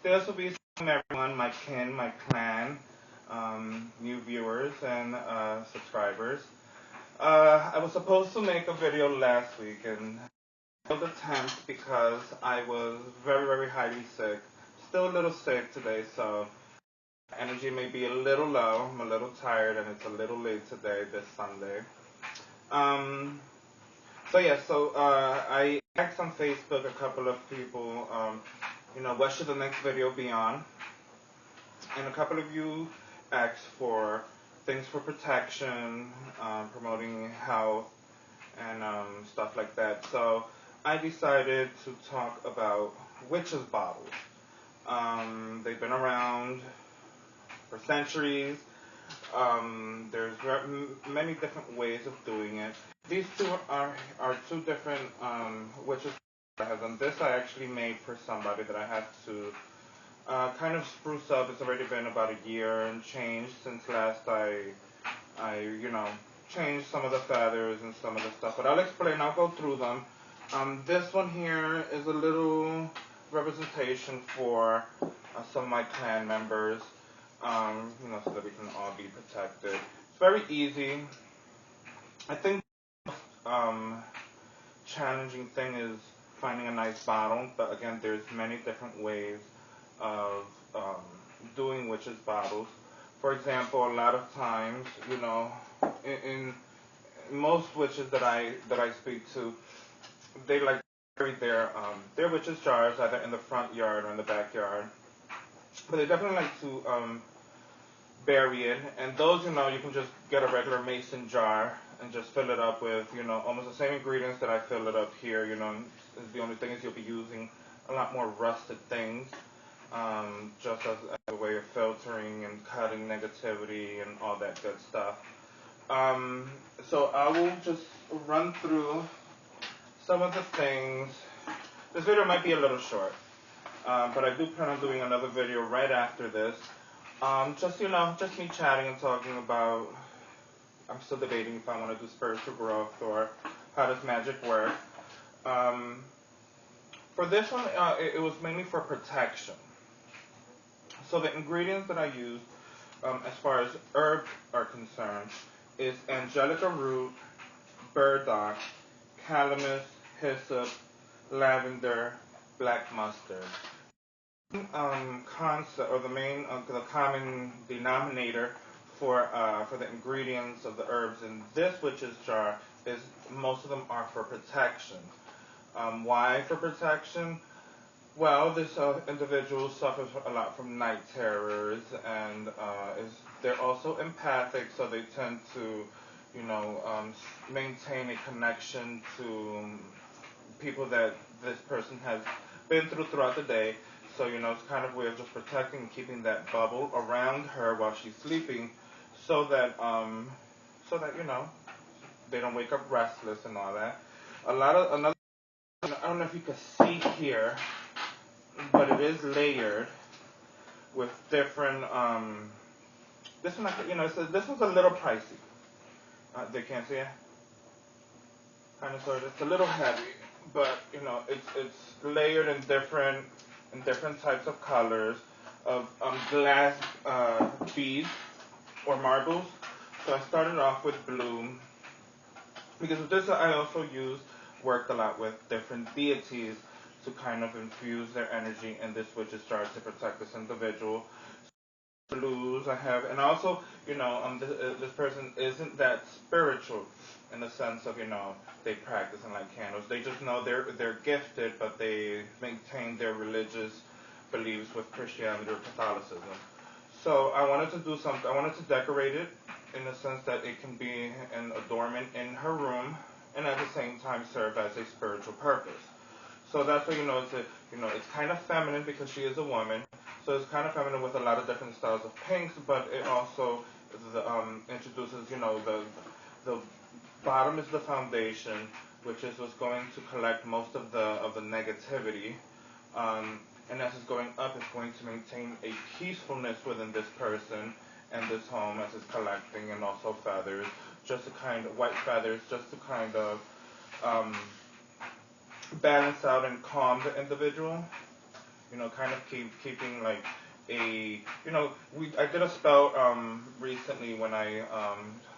This will be everyone, my kin, my clan, new viewers and subscribers. I was supposed to make a video last week and failed attempt because I was very, very highly sick. Still a little sick today, so energy may be a little low. I'm a little tired and it's a little late today, this Sunday. I asked on Facebook a couple of people, what should the next video be on? And a couple of you asked for things for protection, promoting health, and stuff like that. So I decided to talk about witches' bottles. They've been around for centuries. There's many different ways of doing it. These two are two different witches' I have done. This I actually made for somebody that I have to kind of spruce up. It's already been about a year and change since last I changed some of the feathers and some of the stuff. But I'll explain. I'll go through them. This one here is a little representation for some of my clan members, so that we can all be protected. It's very easy. I think the most challenging thing is finding a nice bottle, but again, there's many different ways of doing witches' bottles. For example, a lot of times, in most witches that I speak to, they like to bury their witches' jars either in the front yard or in the backyard. But they definitely like to bury it, and those, you can just get a regular mason jar and just fill it up with, almost the same ingredients that I fill it up here. The only thing is you'll be using a lot more rusted things. Just as a way of filtering and cutting negativity and all that good stuff. So I will just run through some of the things. This video might be a little short, but I do plan on doing another video right after this. Just me chatting and talking about, I'm still debating if I want to do spiritual growth or how does magic work. For this one, it was mainly for protection. So the ingredients that I used, as far as herbs are concerned, is angelica root, burdock, calamus, hyssop, lavender, black mustard. Concept, or the common denominator for the ingredients of the herbs in this witch's jar is most of them are for protection. Why for protection? Well, this individual suffers a lot from night terrors, and they're also empathic, so they tend to, maintain a connection to people that this person has been throughout the day. So, it's kind of a way of just protecting and keeping that bubble around her while she's sleeping, so that they don't wake up restless and all that. Another, I don't know if you can see here, but it is layered with different. This one, this one's a little pricey. They can't see it. Kind of, sort of. It's a little heavy, but it's layered in different types of colors of glass beads or marbles. So I started off with blue because with this I also worked a lot with different deities to kind of infuse their energy in this witch's jar to protect this individual. Blues I have, and also, this person isn't that spiritual in the sense of, they practice and light candles. They just know they're gifted, but they maintain their religious beliefs with Christianity or Catholicism. So I wanted to do something. I wanted to decorate it in the sense that it can be an adornment in her room, and at the same time serve as a spiritual purpose. So that's why it's kind of feminine because she is a woman. So it's kind of feminine with a lot of different styles of pinks, but it also introduces, the bottom is the foundation, which is what's going to collect most of the negativity. And as it's going up, it's going to maintain a peacefulness within this person and this home as it's collecting, and also feathers, white feathers, just to kind of balance out and calm the individual. kind of keeping like I did a spell recently when I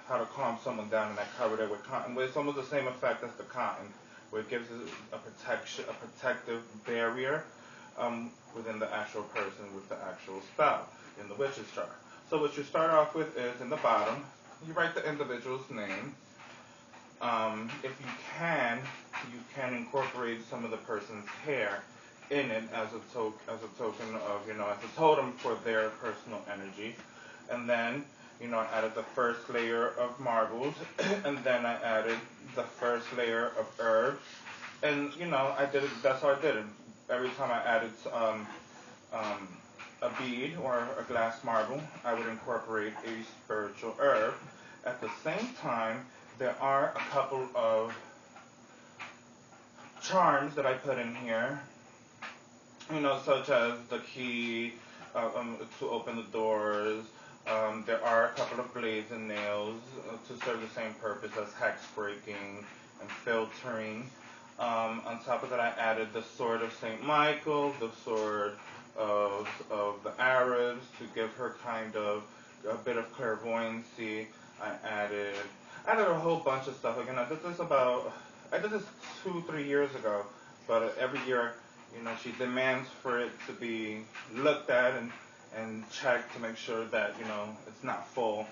how to calm someone down, and I covered it with cotton. But it's almost the same effect as the cotton, where it gives it a protective barrier within the actual person with the actual spell in the witch's jar. So what you start off with is in the bottom, you write the individual's name. If you can incorporate some of the person's hair in it as a token of as a totem for their personal energy, and then I added the first layer of marbles, and then I added the first layer of herbs, and I did it. That's how I did it. Every time I added a bead or a glass marble, I would incorporate a spiritual herb. At the same time, there are a couple of charms that I put in here, such as the key to open the doors. There are a couple of blades and nails to serve the same purpose as hex breaking and filtering. On top of that, I added the sword of Saint Michael, the sword of the Arabs to give her kind of a bit of clairvoyancy. I added a whole bunch of stuff. Again, I did this 2-3 years ago, but every year, she demands for it to be looked at and checked to make sure that, it's not full.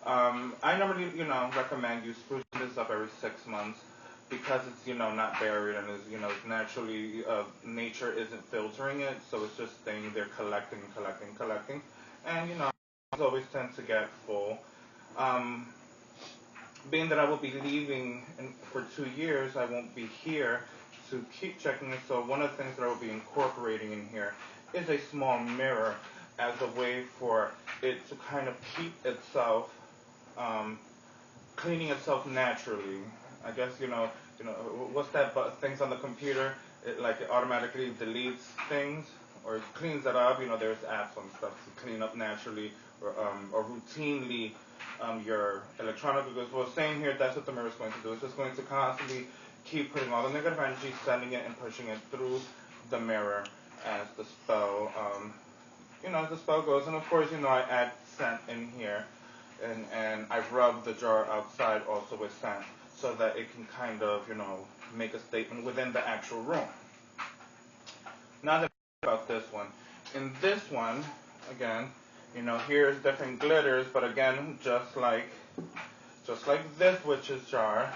I normally, recommend you sprucing this up every 6 months because it's, not buried and it's naturally, nature isn't filtering it, so it's just staying there collecting, collecting, collecting. And, I always tend to get full. Being that I will be leaving for 2 years, I won't be here to keep checking it. So one of the things that I will be incorporating in here is a small mirror as a way for it to kind of keep itself cleaning itself naturally. I guess what's that? Things on the computer, it automatically deletes things or it cleans it up. There's apps and stuff to clean up naturally or routinely your electronic. Because well, same here. That's what the mirror is going to do. It's just going to constantly keep putting all the negative energy, sending it and pushing it through the mirror as the spell as the spell goes. And of course, I add scent in here. And I rub the jar outside also with sand so that it can kind of, make a statement within the actual room. Now that about this one. In this one, again, here's different glitters, but again, just like this witch's jar,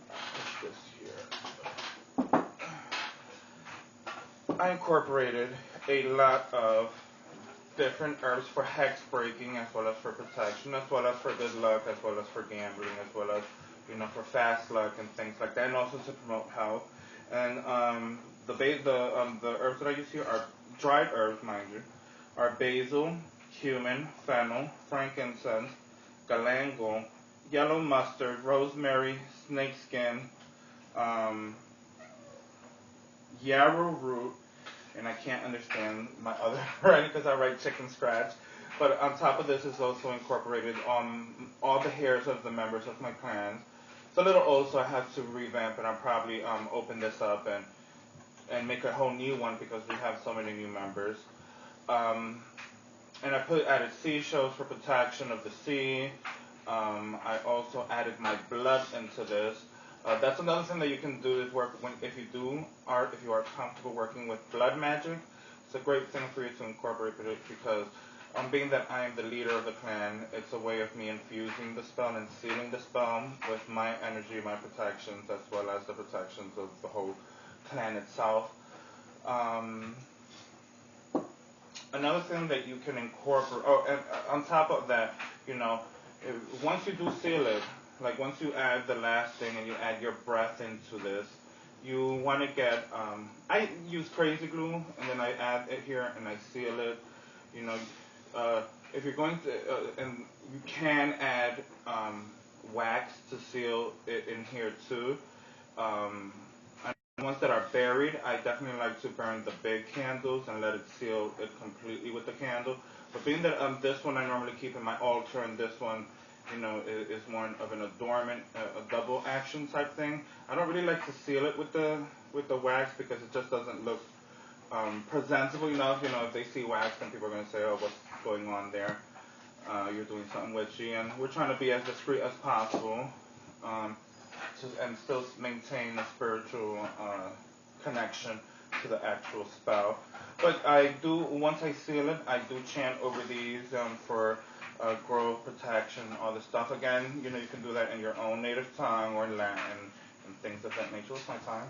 push this here. I incorporated a lot of different herbs for hex breaking, as well as for protection, as well as for good luck, as well as for gambling, as well as for fast luck and things like that, and also to promote health. And the herbs that I use here are dried herbs, mind you, are basil, cumin, fennel, frankincense, galangal, yellow mustard, rosemary, snakeskin, yarrow root, and I can't understand my other writing because I write chicken scratch. But on top of this is also incorporated all the hairs of the members of my clan. It's a little old, so I have to revamp it. I'll probably open this up and make a whole new one because we have so many new members. And I added seashells for protection of the sea. I also added my blood into this. That's another thing that you can do is work if you are comfortable working with blood magic. It's a great thing for you to incorporate it because being that I am the leader of the clan, it's a way of me infusing the spell and sealing the spell with my energy, my protections, as well as the protections of the whole clan itself. Another thing that you can incorporate, and on top of that, once you do seal it, like once you add the last thing and you add your breath into this, you want to get, I use crazy glue and then I add it here and I seal it. If you're going to, and you can add wax to seal it in here too. Ones that are buried, I definitely like to burn the big candles and let it seal it completely with the candle. But being that this one I normally keep in my altar and this one, is more of an adornment, a double action type thing. I don't really like to seal it with the wax because it just doesn't look presentable. If they see wax, then people are going to say, oh, what's going on there? You're doing something witchy. And we're trying to be as discreet as possible, um, and still maintain a spiritual connection to the actual spell. But I do, once I seal it, I do chant over these for growth, protection, all this stuff. Again, you can do that in your own native tongue or Latin and things of that nature. What's my time?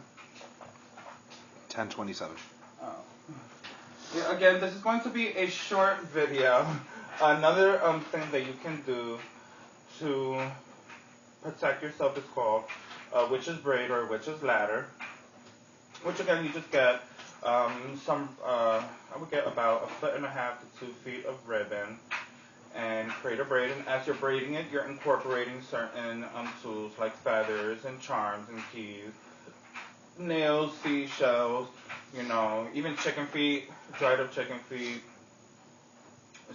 10:27. Oh. Yeah, again, this is going to be a short video. Another thing that you can do to protect yourself is called witch's braid or witch's ladder, which again you just get I would get about 1.5 to 2 feet of ribbon and create a braid. And as you're braiding it, you're incorporating certain tools like feathers and charms and keys, nails, seashells, even chicken feet, dried up chicken feet,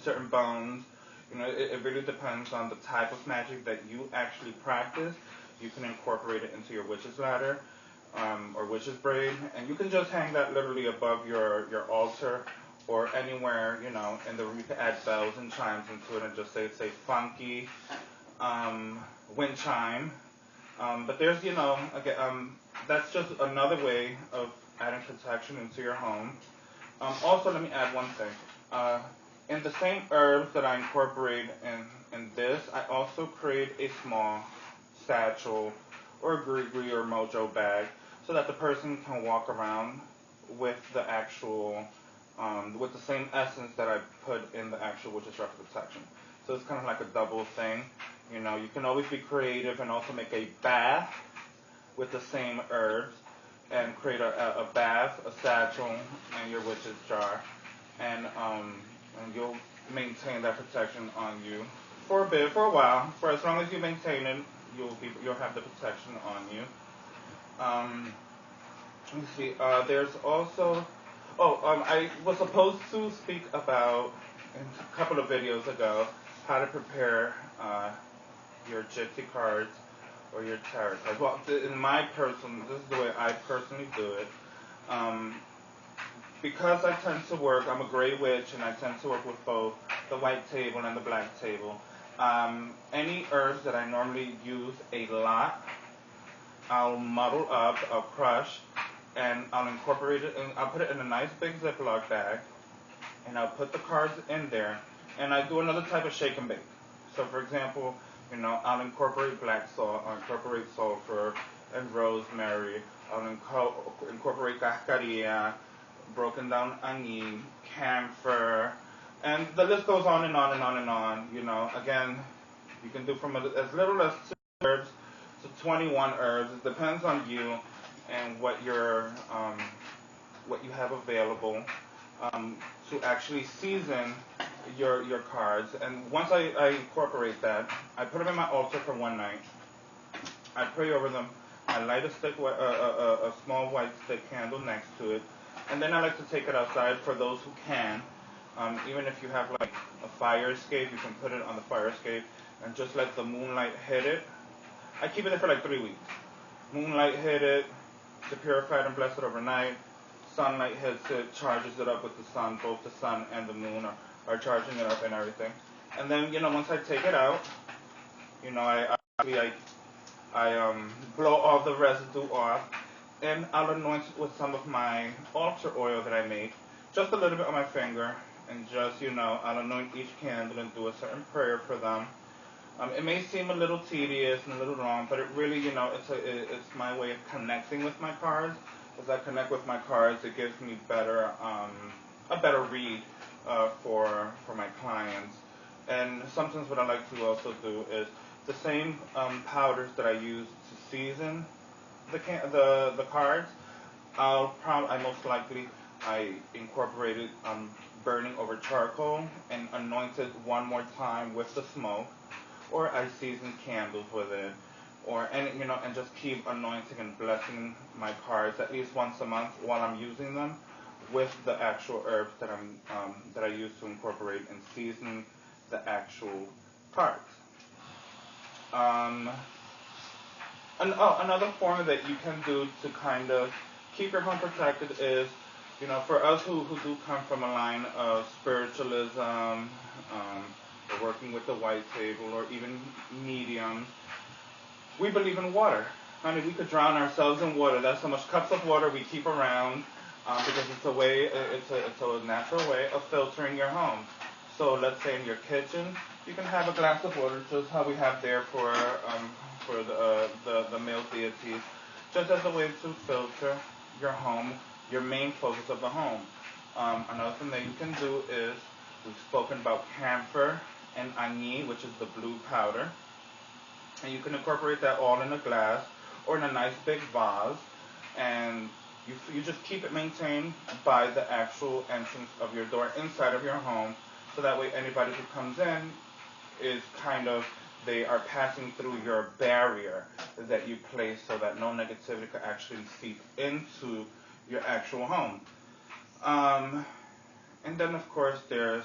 certain bones. It really depends on the type of magic that you actually practice. You can incorporate it into your witch's ladder or witch's braid, and you can just hang that literally above your altar or anywhere, in the room. You can add bells and chimes into it and just say funky wind chime. But there's, again, that's just another way of adding protection into your home. Also, let me add one thing. In the same herbs that I incorporate in this, I also create a small satchel or gree or mojo bag so that the person can walk around with the actual, with the same essence that I put in the actual witch's rock protection. So it's kind of like a double thing. You can always be creative and also make a bath with the same herbs and create a bath, a satchel, and your witch's jar. And you'll maintain that protection on you for a bit, for a while. For as long as you maintain it, you'll have the protection on you. Let me see. There's also. I was supposed to speak about in a couple of videos ago how to prepare your gypsy cards or your tarot cards. Well, this is the way I personally do it. Because I tend to work, I'm a gray witch, and I tend to work with both the white table and the black table. Any herbs that I normally use a lot, I'll muddle up, I'll crush, and I'll incorporate it, and I'll put it in a nice big Ziploc bag, and I'll put the cards in there, and I do another type of shake and bake. So, for example, I'll incorporate black salt, I'll incorporate sulfur and rosemary, I'll incorporate cascarilla, broken down onion, camphor, and the list goes on and on and on and on. Again, you can do from as little as 2 herbs to 21 herbs. It depends on you and what you have available to actually season your cards. And once I incorporate that, I put them in my altar for one night. I pray over them. I light a small white stick candle next to it. And then I like to take it outside for those who can. Even if you have like a fire escape, you can put it on the fire escape and just let the moonlight hit it. I keep it there for like 3 weeks. Moonlight hit it, to purify it and bless it overnight. Sunlight hits it, charges it up with the sun. Both the sun and the moon are charging it up and everything. And then, once I take it out, I blow all the residue off, and I'll anoint it with some of my altar oil that I made, just a little bit on my finger, and just, I'll anoint each candle and do a certain prayer for them. It may seem a little tedious and a little long, but it really, it's my way of connecting with my cards. As I connect with my cards, it gives me a better read for my clients. And sometimes what I like to also do is the same powders that I use to season the cards. I most likely incorporated burning over charcoal and anoint it one more time with the smoke, or I season candles with it, and just keep anointing and blessing my cards at least once a month while I'm using them with the actual herbs that I use to incorporate and season the actual cards. Another form that you can do to kind of keep your home protected is For us who do come from a line of spiritualism, or working with the white table, or even mediums, we believe in water. Honey, we could drown ourselves in water. That's how much cups of water we keep around, because it's a natural way of filtering your home. So let's say in your kitchen, you can have a glass of water, just how we have there for the male deities, just as a way to filter your home, your main focus of the home. Another thing that you can do is, we've spoken about camphor and anis, which is the blue powder, and you can incorporate that all in a glass or in a nice big vase, and you just keep it maintained by the actual entrance of your door inside of your home, so that way anybody who comes in is kind of, they are passing through your barrier that you place, so that no negativity could actually seep into your actual home. Um, and then of course there's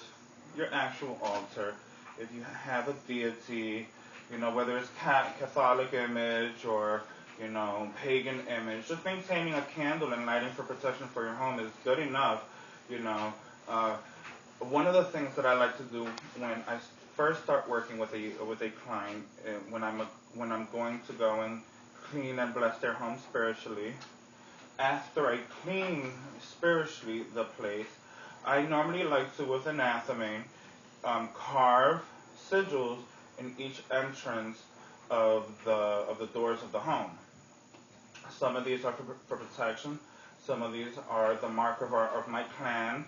your actual altar. If you have a deity, whether it's Catholic image or pagan image, just maintaining a candle and lighting for protection for your home is good enough. You know, uh, One of the things that I like to do when I first start working with a client, when I'm going to go and clean and bless their home spiritually, after I clean spiritually the place, I normally like to, with anathema, carve sigils in each entrance of the doors of the home. Some of these are for protection. Some of these are the mark of my clan,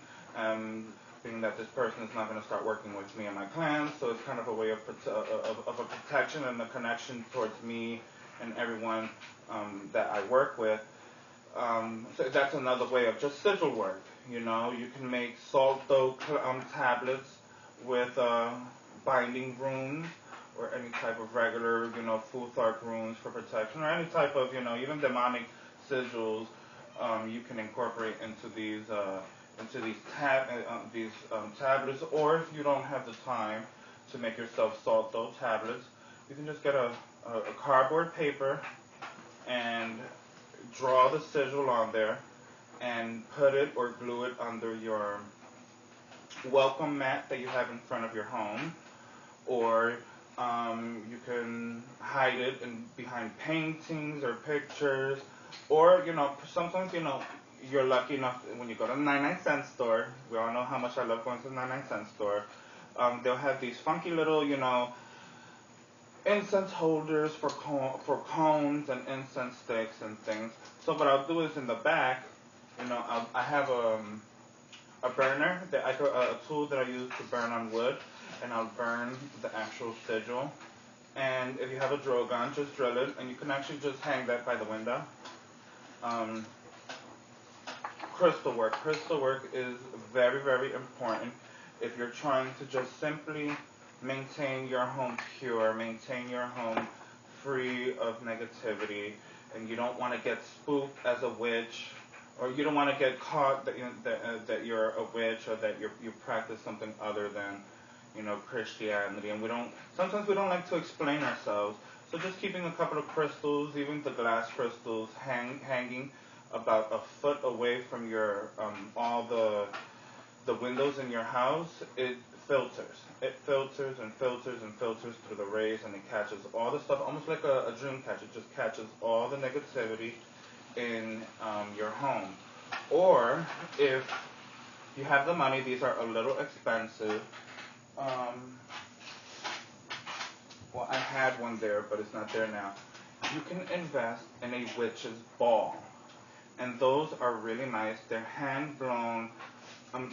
being that this person is not going to start working with me and my clan. So it's kind of a way of a protection and a connection towards me and everyone that I work with. So that's another way of just sigil work. You can make salt dough tablets with binding runes, or any type of regular, Futhark runes for protection, or any type of, even demonic sigils. You can incorporate into these tablets, or if you don't have the time to make yourself salt dough tablets, you can just get a cardboard paper and draw the sigil on there, and put it or glue it under your welcome mat that you have in front of your home, or you can hide it behind paintings or pictures, or sometimes you're lucky enough when you go to the 99-cent store. We all know how much I love going to the 99-cent store. They'll have these funky little incense holders for cones and incense sticks and things. So what I'll do is, in the back, I have a burner, a tool that I use to burn on wood, and I'll burn the actual sigil. And if you have a drill gun, just drill it, and you can actually just hang that by the window. Um, Crystal work. Crystal work is very, very important if you're trying to just simply maintain your home pure, maintain your home free of negativity, and you don't want to get spooked as a witch, or you don't want to get caught that you're a witch, or that you practice something other than Christianity. And sometimes we don't like to explain ourselves. So just keeping a couple of crystals, even the glass crystals, hanging about a foot away from your all the windows in your house, it filters. It filters and filters and filters through the rays, and it catches all the stuff, almost like a dream catcher. It just catches all the negativity in your home. Or if you have the money, these are a little expensive. Um, well, I had one there, but it's not there now. You can invest in a witch's ball, and those are really nice. They're hand blown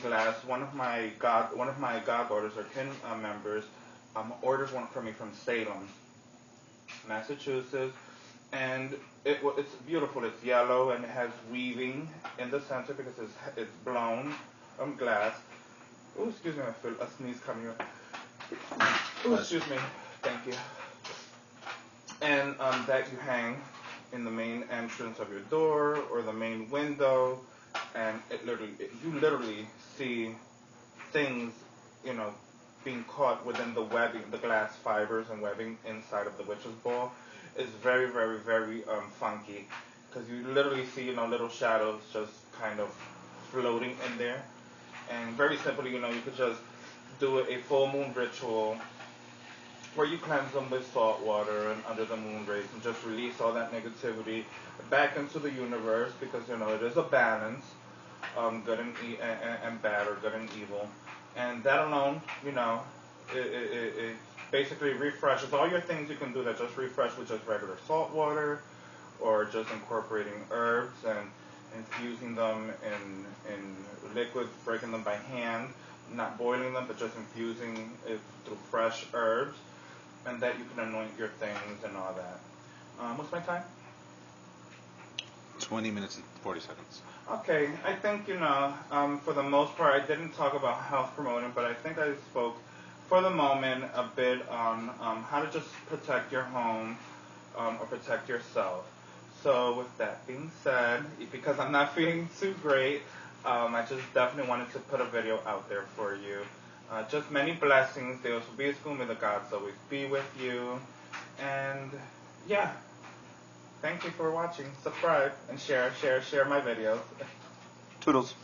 glass. One of my goddaughters or kin members ordered one for me from Salem, Massachusetts, and it's beautiful. It's yellow and it has weaving in the center because it's blown glass. Oh, excuse me, I feel a sneeze coming up. Oh, excuse me. Thank you. And that you hang in the main entrance of your door or the main window, and you literally see things, you know, being caught within the webbing, the glass fibers and webbing inside of the witch's ball. It's very, very, very funky, because you literally see, little shadows just kind of floating in there. And very simply, you could just do a full moon ritual where you cleanse them with salt water and under the moon rays and just release all that negativity back into the universe because, it is a balance, good and bad or good and evil. And that alone, it basically refreshes all your things you can do that just refresh with just regular salt water or just incorporating herbs and infusing them in liquids, breaking them by hand, not boiling them, but just infusing it through fresh herbs, and that you can anoint your things and all that. What's my time? 20 minutes and 40 seconds. Okay, I think, for the most part, I didn't talk about health promoting, but I think I spoke, for the moment, a bit on how to just protect your home or protect yourself. So with that being said, because I'm not feeling too great, I just definitely wanted to put a video out there for you. Just many blessings. Deus will be with you. May the gods always be with you. And yeah, thank you for watching. Subscribe and share my videos. Toodles.